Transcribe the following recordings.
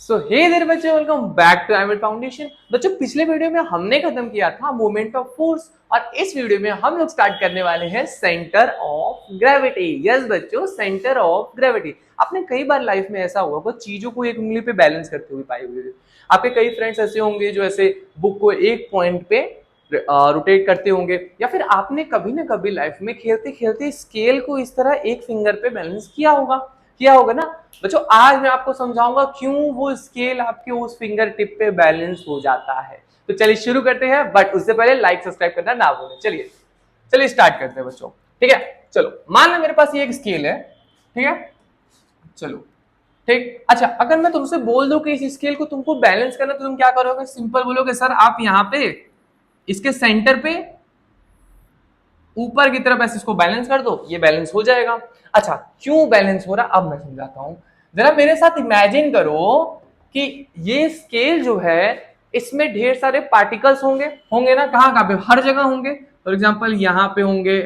So hey there बच्चों, welcome back to Amid Foundation. बच्चों, पिछले वीडियो में हमने खत्म किया था मोमेंट ऑफ फोर्स और इस वीडियो में हम लोग स्टार्ट करने वाले हैं सेंटर ऑफ ग्रेविटी। यस बच्चों, सेंटर ऑफ ग्रेविटी। आपने कई बार लाइफ में ऐसा हुआ कुछ चीजों को एक उंगली पे बैलेंस करते हुए पाए हुए। आपके कई फ्रेंड्स ऐसे होंगे जो ऐसे बुक को एक पॉइंट पे रोटेट करते होंगे, या फिर आपने कभी ना कभी लाइफ में खेलते खेलते स्केल को इस तरह एक फिंगर पे बैलेंस किया होगा ना। बच्चों, आज मैं आपको समझाऊंगा क्यों वो स्केल आपके उस फिंगर टिप पे बैलेंस हो जाता है। तो चलिए शुरू करते हैं, बट उससे पहले लाइक सब्सक्राइब करना ना भूलें। चलिए चलिए स्टार्ट करते हैं बच्चों। ठीक है, चलो मान लो मेरे पास ये एक स्केल है। ठीक है, चलो ठीक। अच्छा, अगर मैं तुमसे बोल दूं कि इस स्केल को तुमको बैलेंस करना, तो तुम क्या करोगे? सिंपल बोलोगे, सर आप यहाँ पे इसके सेंटर पे ऊपर की तरफ ऐसे इसको बैलेंस कर दो, ये बैलेंस हो जाएगा। अच्छा, क्यों बैलेंस हो रहा अब मैं समझाता हूं। जरा मेरे साथ इमेजिन करो कि ये स्केल जो है इसमें ढेर सारे पार्टिकल्स होंगे होंगे ना। कहाँ कहाँ पे? हर जगह होंगे। फॉर एग्जांपल यहाँ पे होंगे,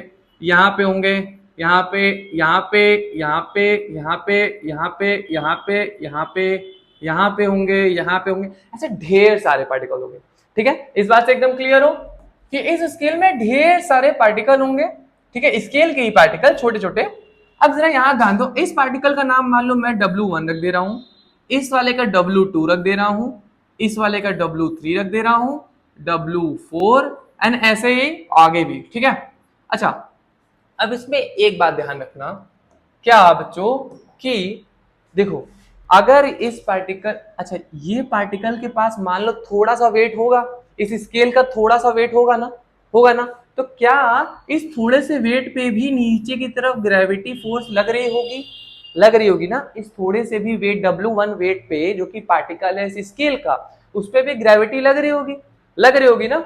यहाँ पे होंगे, यहाँ पे, यहाँ पे, यहाँ पे, यहाँ पे, यहाँ पे, यहाँ पे, यहाँ पे, यहाँ पे होंगे, यहाँ पे होंगे, ऐसे ढेर सारे पार्टिकल होंगे। ठीक है, इस बात से एकदम क्लियर हो कि इस स्केल में ढेर सारे पार्टिकल होंगे। ठीक है, स्केल के ही पार्टिकल छोटे छोटे। अब जरा यहां ध्यान दो, इस पार्टिकल का नाम मान लो मैं W1 रख दे रहा हूं, इस वाले का W2 रख दे रहा हूं, इस वाले का W3 रख दे रहा हूं, W4 एंड ऐसे ही आगे भी। ठीक है। अच्छा, अब इसमें एक बात ध्यान रखना क्या बच्चों, कि देखो अगर इस पार्टिकल, अच्छा ये पार्टिकल के पास मान लो थोड़ा सा वेट होगा, इस स्केल का थोड़ा सा वेट होगा ना, तो क्या इस थोड़े से वेट पे भी नीचे की तरफ ग्रेविटी फोर्स लग रही होगी ना। इस थोड़े से भी वेट W1 वेट पे जो कि पार्टिकल है इस स्केल का, उस पे भी ग्रेविटी लग रही होगी ना।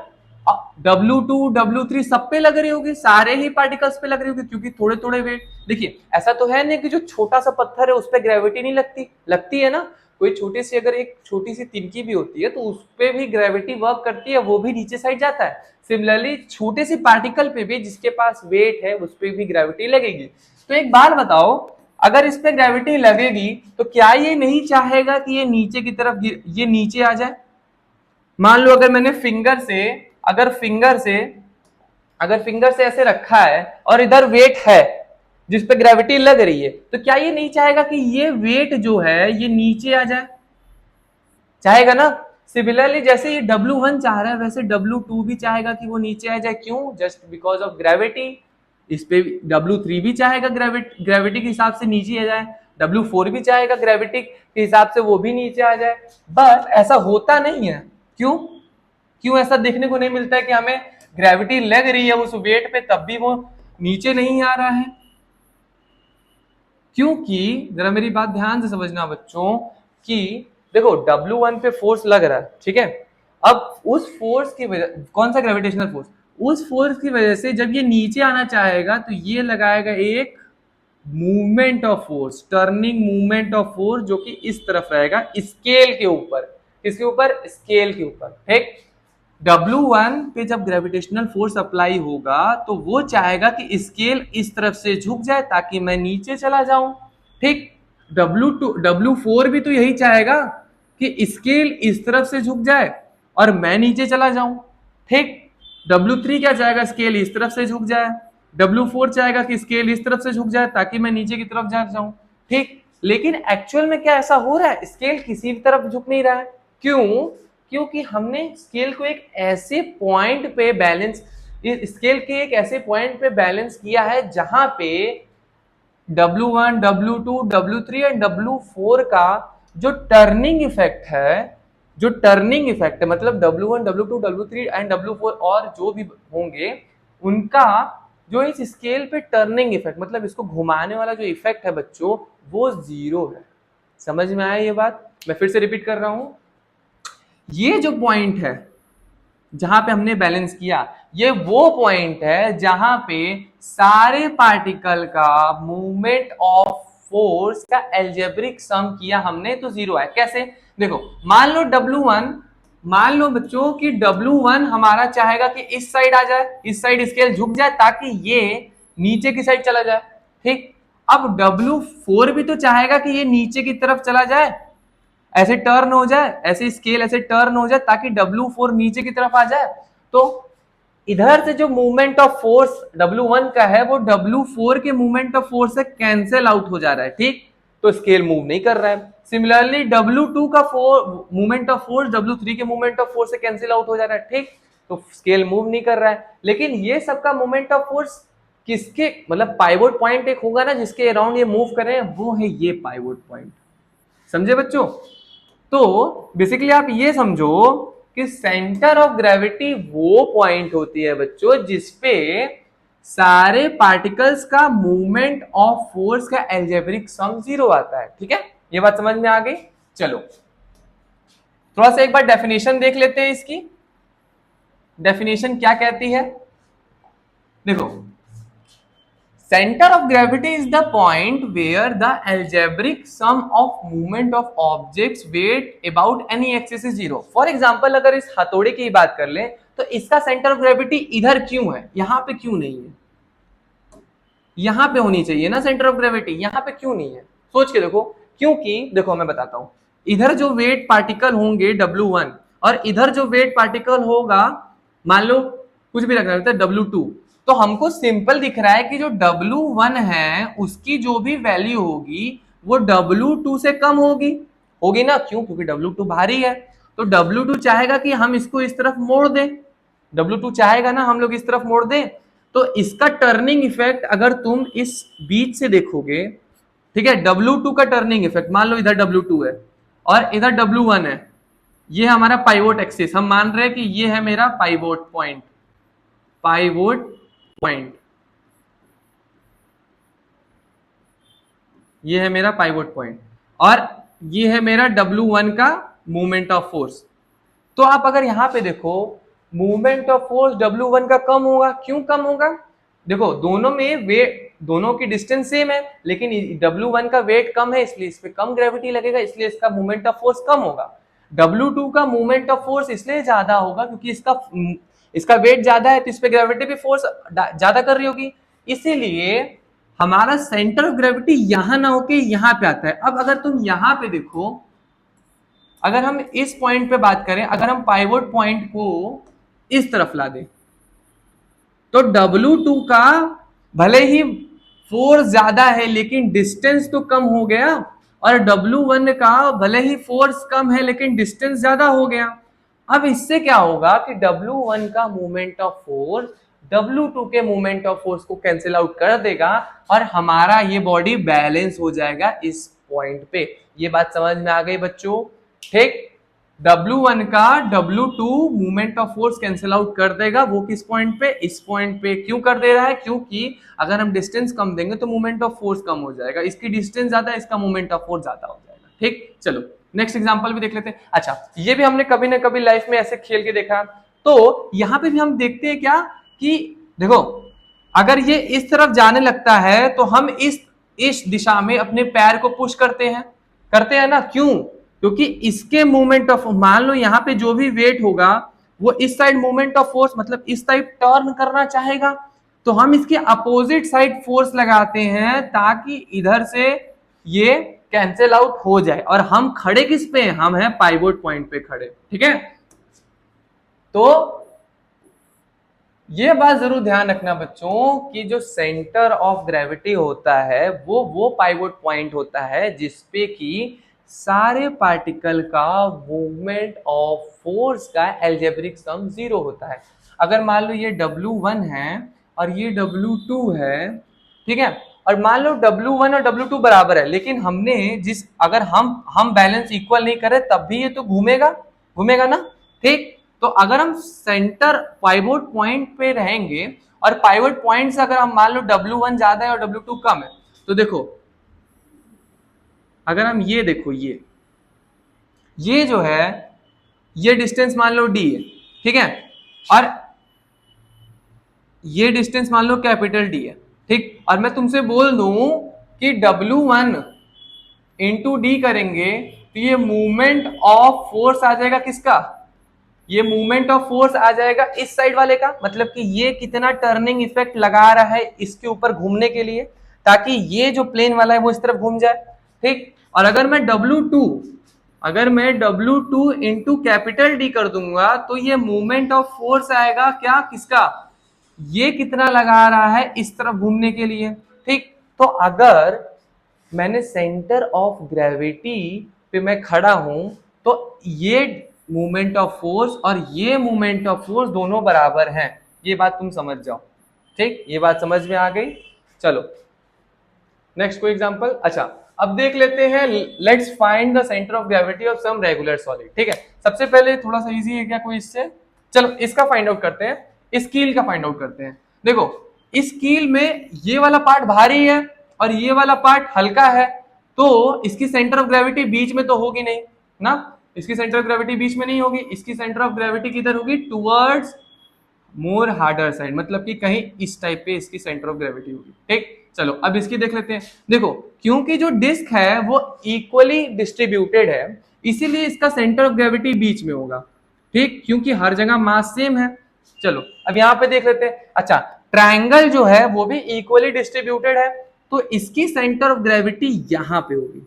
W2 W3 सब पे लग रही होगी, सारे ही पार्टिकल्स पे लग रही होगी, क्योंकि थोड़े थोड़े वेट। देखिए ऐसा तो है नहीं कि जो छोटा सा पत्थर है उस पर ग्रेविटी नहीं लगती है ना। कोई छोटी सी, अगर एक छोटी सी तिनकी भी होती है तो उस पर भी ग्रेविटी वर्क करती है, वो भी नीचे साइड जाता है। सिमिलरली छोटे से पार्टिकल पे भी जिसके पास वेट है उस पर भी ग्रेविटी लगेगी। तो एक बात बताओ, अगर इस पे ग्रेविटी लगेगी तो क्या ये नहीं चाहेगा कि ये नीचे की तरफ ये नीचे आ जाए? मान लो अगर मैंने अगर फिंगर से ऐसे रखा है और इधर वेट है जिस पे ग्रेविटी लग रही है, तो क्या ये नहीं चाहेगा कि ये वेट जो है ये नीचे आ जाए? चाहेगा ना। सिमिलरली जैसे ये W1 चाह रहा है, वैसे W2 भी चाहेगा कि वो नीचे आ जाए। क्यों? Just because of gravity. इस पे W3 भी चाहेगा ग्रेविटी के हिसाब से नीचे आ जाए, W4 भी चाहेगा ग्रेविटी के हिसाब से वो भी नीचे आ जाए। बट ऐसा होता नहीं है। क्यों? क्यों ऐसा देखने को नहीं मिलता है कि हमें ग्रेविटी लग रही है उस वेट पे तब भी वो नीचे नहीं आ रहा है? क्योंकि जरा मेरी बात ध्यान से समझना बच्चों, कि देखो W1 पे फोर्स लग रहा है, ठीक है। अब उस फोर्स की वजह, कौन सा? Gravitational force. उस फोर्स की वजह से जब ये नीचे आना चाहेगा तो ये लगाएगा एक movement of force, turning movement of force, जो कि इस तरफ रहेगा स्केल के ऊपर। किसके ऊपर? स्केल के ऊपर। ठीक। W1 पे जब ग्रेविटेशनल फोर्स अप्लाई होगा तो वो चाहेगा कि स्केल इस तरफ से झुक जाए ताकि मैं नीचे चला जाऊं। ठीक। W4 भी तो यही चाहेगा कि स्केल इस तरफ से झुक जाए और मैं नीचे चला जाऊं। ठीक। W3 क्या चाहेगा? स्केल इस तरफ से झुक जाए। W4 चाहेगा कि स्केल इस तरफ से झुक जाए ताकि मैं नीचे की तरफ जा जाऊं। ठीक। लेकिन एक्चुअल में क्या ऐसा हो रहा है? स्केल किसी भी तरफ झुक नहीं रहा है। क्यों? क्योंकि हमने स्केल को एक ऐसे पॉइंट पे बैलेंस, स्केल के एक ऐसे पॉइंट पे बैलेंस किया है जहां पे W1 W2 W3 and W4 का जो टर्निंग इफेक्ट है, मतलब W1 W2 W3 and W4 और जो भी होंगे उनका जो इस स्केल पे टर्निंग इफेक्ट, मतलब इसको घुमाने वाला जो इफेक्ट है बच्चों, वो जीरो है। समझ में आया ये बात? मैं फिर से रिपीट कर रहा हूं, ये जो पॉइंट है जहां पे हमने बैलेंस किया, ये वो पॉइंट है जहां पे सारे पार्टिकल का मूवमेंट ऑफ फोर्स का एल्जेब्रिक सम किया हमने तो जीरो है। कैसे? देखो, मान लो बच्चों कि W1 हमारा चाहेगा कि इस साइड आ जाए, इस साइड स्केल झुक जाए ताकि ये नीचे की साइड चला जाए। ठीक। अब W4 भी तो चाहेगा कि ये नीचे की तरफ चला जाए, ऐसे टर्न हो जाए, ऐसे स्केल ऐसे टर्न हो जाए ताकि W4 नीचे की तरफ आ जाए, तो इधर से जो मूवमेंट ऑफ फोर्स W1 का है वो W4 के मूवमेंट ऑफ फोर्स से कैंसिल आउट हो जा रहा है, ठीक, तो स्केल मूव नहीं कर रहा है। सिमिलरली W2 का मूवमेंट ऑफ फोर्स W3 के मूवमेंट ऑफ फोर्स से कैंसिल आउट हो जा रहा है, ठीक, तो स्केल मूव नहीं कर रहा है। लेकिन ये सबका मूवमेंट ऑफ फोर्स किसके, मतलब पाइवोट पॉइंट एक होगा ना जिसके अराउंड ये मूव कर रहे हैं, वो है ये पाइवोट पॉइंट। समझे बच्चों? तो बेसिकली आप ये समझो कि सेंटर ऑफ ग्रेविटी वो पॉइंट होती है बच्चों जिसपे सारे पार्टिकल्स का मूवमेंट ऑफ फोर्स का एल्जेब्रिक सम 0 आता है। ठीक है, ये बात समझ में आ गई। चलो थोड़ा सा एक बार डेफिनेशन देख लेते हैं इसकी। डेफिनेशन क्या कहती है, देखो, center of gravity is the point where the algebraic sum of movement of objects weight about any axis is 0। For example अगर इस हथौड़े की बात कर ले तो इसका सेंटर ऑफ ग्रेविटी इधर क्यों है, यहां पे क्यों नहीं है, यहां पे होनी चाहिए ना सेंटर ऑफ ग्रेविटी, यहां पे क्यों नहीं है, सोच के देखो। क्योंकि देखो मैं बताता हूं, इधर जो वेट पार्टिकल होंगे W1 और इधर जो वेट पार्टिकल होगा, मान लो कुछ भी रखना है W2, तो हमको सिंपल दिख रहा है कि जो W1 है उसकी जो भी वैल्यू होगी वो W2 से कम होगी, होगी ना, क्यों, क्योंकि W2 भारी है, तो W2 चाहेगा कि हम इसको इस तरफ मोड़ दें, W2 चाहेगा ना हम लोग इस तरफ मोड़ दें। तो इसका टर्निंग इफेक्ट अगर तुम इस बीच से देखोगे, ठीक है, W2 का टर्निंग इफेक्ट, मान लो इधर W2 है और इधर W1 है, ये हमारा पाइवोट एक्सिस, हम मान रहे हैं कि ये है मेरा पाइवोट पॉइंट, पाइवोट पॉइंट, ये है मेरा पाइवोट पॉइंट और ये है मेरा W1 का मूवमेंट ऑफ फोर्स। तो आप अगर यहां पे देखो मूवमेंट ऑफ फोर्स W1 का कम होगा, क्यों कम होगा, देखो दोनों में वेट, दोनों की डिस्टेंस सेम है लेकिन W1 का वेट कम है इसलिए इस पे कम ग्रेविटी लगेगा, इसलिए इसका मूवमेंट ऑफ फोर्स कम होगा। W2 का मूवमेंट ऑफ फोर्स इसलिए ज्यादा होगा क्योंकि इसका वेट ज्यादा है तो इस पे ग्रेविटी भी फोर्स ज्यादा कर रही होगी, इसीलिए हमारा सेंटर ऑफ ग्रेविटी यहां ना होके यहां पे आता है। अब अगर तुम यहां पे देखो, अगर हम इस पॉइंट पे बात करें, अगर हम पाइवोट पॉइंट को इस तरफ ला दें तो W2 का भले ही फोर्स ज्यादा है लेकिन डिस्टेंस तो कम हो गया, और W1 का भले ही फोर्स कम है लेकिन डिस्टेंस ज्यादा हो गया। अब इससे क्या होगा कि W1 का मूवमेंट ऑफ फोर्स W2 के मूवमेंट ऑफ फोर्स को कैंसिल आउट कर देगा और हमारा ये बॉडी बैलेंस हो जाएगा इस पॉइंट पे। ये बात समझ में आ गई बच्चों? ठीक, W1 का W2 movement of force cancel out कर देगा, वो किस पॉइंट पे, इस पॉइंट पे। क्यों कर दे रहा है, क्योंकि अगर हम डिस्टेंस कम देंगे तो मूवमेंट ऑफ फोर्स कम हो जाएगा, इसकी डिस्टेंस ज्यादा है, इसका मूवमेंट ऑफ फोर्स ज्यादा हो जाएगा। ठीक, चलो नेक्स्ट एग्जांपल भी देख लेते हैं। अच्छा, ये भी हमने कभी ना कभी लाइफ में ऐसे खेल के देखा, तो यहां पे भी हम देखते हैं क्या कि देखो अगर ये इस तरफ जाने लगता है तो हम इस दिशा में अपने पैर को पुश करते हैं ना, क्यों, क्योंकि इसके मूवमेंट ऑफ, मान लो यहाँ पे जो भी वेट होगा वो इस साइड मूवमेंट ऑफ फोर्स मतलब इस साइड टर्न करना चाहेगा, तो हम इसके अपोजिट साइड फोर्स लगाते हैं ताकि इधर से ये कैंसिल आउट हो जाए। और हम खड़े किस पे हैं, हम हैं पाइवोट पॉइंट पे खड़े। ठीक है, तो ये बात जरूर ध्यान रखना बच्चों कि जो सेंटर ऑफ ग्रेविटी होता है वो पाइवोट पॉइंट होता है जिसपे कि सारे पार्टिकल का मूवमेंट ऑफ फोर्स का एल्जेब्रिक सम 0 होता है। अगर मान लो ये W1 है और ये W2 है, ठीक है, और मान लो W1 और W2 बराबर है, लेकिन हमने अगर हम बैलेंस इक्वल नहीं करे तब भी ये तो घूमेगा ना। ठीक, तो अगर हम सेंटर पाइवोट पॉइंट पे रहेंगे और पाइवोट पॉइंट से अगर हम मान लो W1 ज्यादा है और W2 कम है, तो देखो अगर हम ये देखो ये जो है ये डिस्टेंस मान लो D है, ठीक है, और ये डिस्टेंस मान लो कैपिटल D है, ठीक, और मैं तुमसे बोल दूं कि W1 इंटू डी करेंगे तो ये मूवमेंट ऑफ फोर्स आ जाएगा किसका, ये मूवमेंट ऑफ फोर्स आ जाएगा इस साइड वाले का, मतलब कि ये कितना टर्निंग इफेक्ट लगा रहा है इसके ऊपर घूमने के लिए ताकि ये जो प्लेन वाला है वो इस तरफ घूम जाए। ठीक, और अगर मैं W2 अगर मैं W2 इंटू कैपिटल डी कर दूंगा तो ये मूवमेंट ऑफ फोर्स आएगा क्या, किसका, ये कितना लगा रहा है इस तरफ घूमने के लिए। ठीक, तो अगर मैंने सेंटर ऑफ ग्रेविटी पे मैं खड़ा हूं तो ये मूवमेंट ऑफ फोर्स और ये मूवमेंट ऑफ फोर्स दोनों बराबर हैं, ये बात तुम समझ जाओ। ठीक, ये बात समझ में आ गई। चलो नेक्स्ट कोई एग्जांपल। अच्छा अब देख लेते हैं, let's find the centre of gravity of some regular solid. ठीक है, सबसे पहले थोड़ा सा इजी है क्या कोई इससे, चलो इसका फाइंड आउट करते हैं, इस कील का फाइंड आउट करते हैं। देखो इस कील में ये वाला पार्ट भारी है और ये वाला पार्ट हल्का है, तो इसकी सेंटर ऑफ ग्रेविटी बीच में तो होगी नहीं ना, इसकी सेंटर ऑफ ग्रेविटी बीच में नहीं होगी, इसकी सेंटर ऑफ ग्रेविटी किधर होगी, टुवर्ड्स मोर हार्डर साइड, मतलब कि कहीं इस टाइप पे इसकी सेंटर ऑफ ग्रेविटी होगी। ठीक, चलो अब इसकी देख लेते हैं। देखो क्योंकि जो डिस्क है वो इक्वली डिस्ट्रीब्यूटेड है, इसीलिए इसका सेंटर ऑफ ग्रेविटी बीच में होगा। ठीक, क्योंकि हर जगह मास सेम है। चलो अब यहां पे देख लेते हैं। अच्छा ट्रायंगल जो है वो भी इक्वली डिस्ट्रीब्यूटेड है, तो इसकी सेंटर ऑफ ग्रेविटी यहां पे होगी।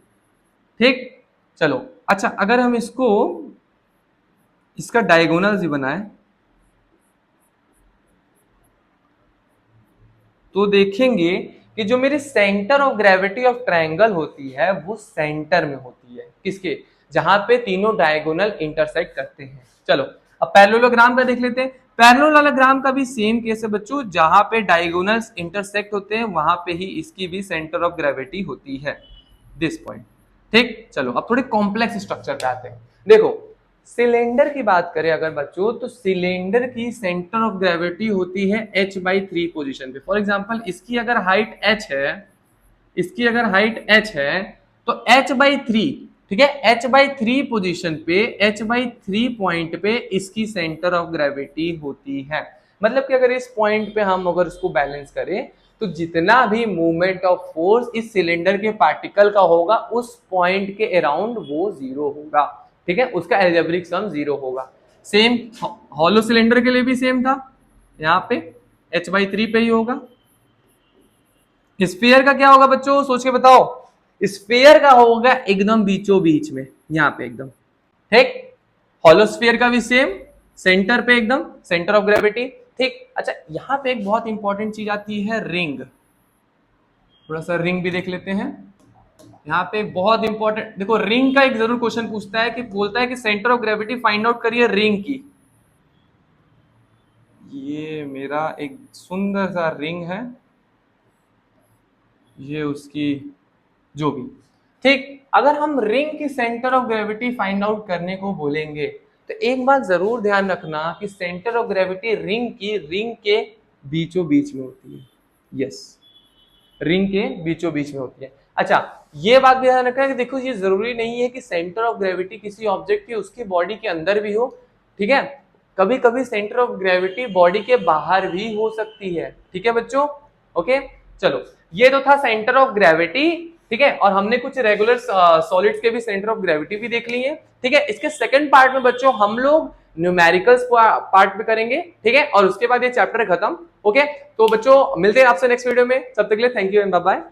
ठीक, चलो अच्छा अगर हम इसको इसका डायगोनल भी बनाए तो देखेंगे कि जो मेरी centre of gravity of triangle होती है वो सेंटर में होती है, किसके, जहां पे तीनों डायगोनल इंटरसेक्ट करते हैं। चलो अब पैरेललोग्राम का देख लेते हैं। पैरेललोग्राम का भी सेम केस है बच्चों, जहां पे डायगोनल्स इंटरसेक्ट होते हैं वहां पे ही इसकी भी सेंटर ऑफ ग्रेविटी होती है, दिस पॉइंट। ठीक, चलो अब थोड़े कॉम्प्लेक्स स्ट्रक्चर पे आते हैं। देखो सिलेंडर की बात करें अगर बच्चों, तो सिलेंडर की सेंटर ऑफ ग्रेविटी होती है h/3 पोजीशन पे। फॉर एग्जांपल इसकी अगर हाइट h है, इसकी अगर हाइट h है तो h/3, ठीक है, h/3 पोजीशन पे, h/3 पॉइंट पे इसकी सेंटर ऑफ ग्रेविटी होती है। मतलब कि अगर इस पॉइंट पे हम अगर इसको बैलेंस करें तो जितना भी मूवमेंट ऑफ फोर्स इस सिलेंडर के पार्टिकल का होगा उस पॉइंट के अराउंड वो जीरो होगा। ठीक है, उसका एल्जेब्रिक सम जीरो होगा। सेम हॉलो सिलेंडर के लिए भी सेम था, यहाँ पे h/3 पे ही होगा। स्फीयर का क्या होगा बच्चों, सोच के बताओ, स्फीयर का होगा एकदम बीचों बीच में, यहाँ पे एकदम। ठीक, हॉलो स्फीयर का भी सेम, सेंटर पे एकदम सेंटर ऑफ ग्रेविटी। ठीक, अच्छा यहाँ पे एक बहुत इंपॉर्टेंट चीज आती है, रिंग। थोड़ा सा रिंग भी देख लेते हैं। यहाँ पे बहुत इंपॉर्टेंट, देखो रिंग का एक जरूर क्वेश्चन पूछता है कि बोलता है कि centre of gravity find out करिए रिंग की। ये मेरा एक सुंदर सा रिंग है, ये उसकी जो भी। ठीक, अगर हम रिंग की centre of gravity find out करने को बोलेंगे तो एक बात जरूर ध्यान रखना कि सेंटर ऑफ ग्रेविटी रिंग के बीचों बीच में होती है। यस, रिंग के बीचों बीच में होती है। अच्छा ये बात भी ध्यान रखना कि देखो ये जरूरी नहीं है कि सेंटर ऑफ ग्रेविटी किसी ऑब्जेक्ट की उसकी बॉडी के अंदर भी हो। ठीक है, कभी कभी सेंटर ऑफ ग्रेविटी बॉडी के बाहर भी हो सकती है। ठीक है बच्चों, ओके। चलो ये तो था सेंटर ऑफ ग्रेविटी, ठीक है, और हमने कुछ रेगुलर सॉलिड्स के भी सेंटर ऑफ ग्रेविटी भी देख ली है। ठीक है, इसके सेकंड पार्ट में बच्चों हम लोग न्यूमेरिकल्स पार्ट में करेंगे। ठीक है, और उसके बाद ये चैप्टर खत्म। ओके, तो बच्चों मिलते हैं आपसे नेक्स्ट वीडियो में, तब तक के लिए thank you and bye bye.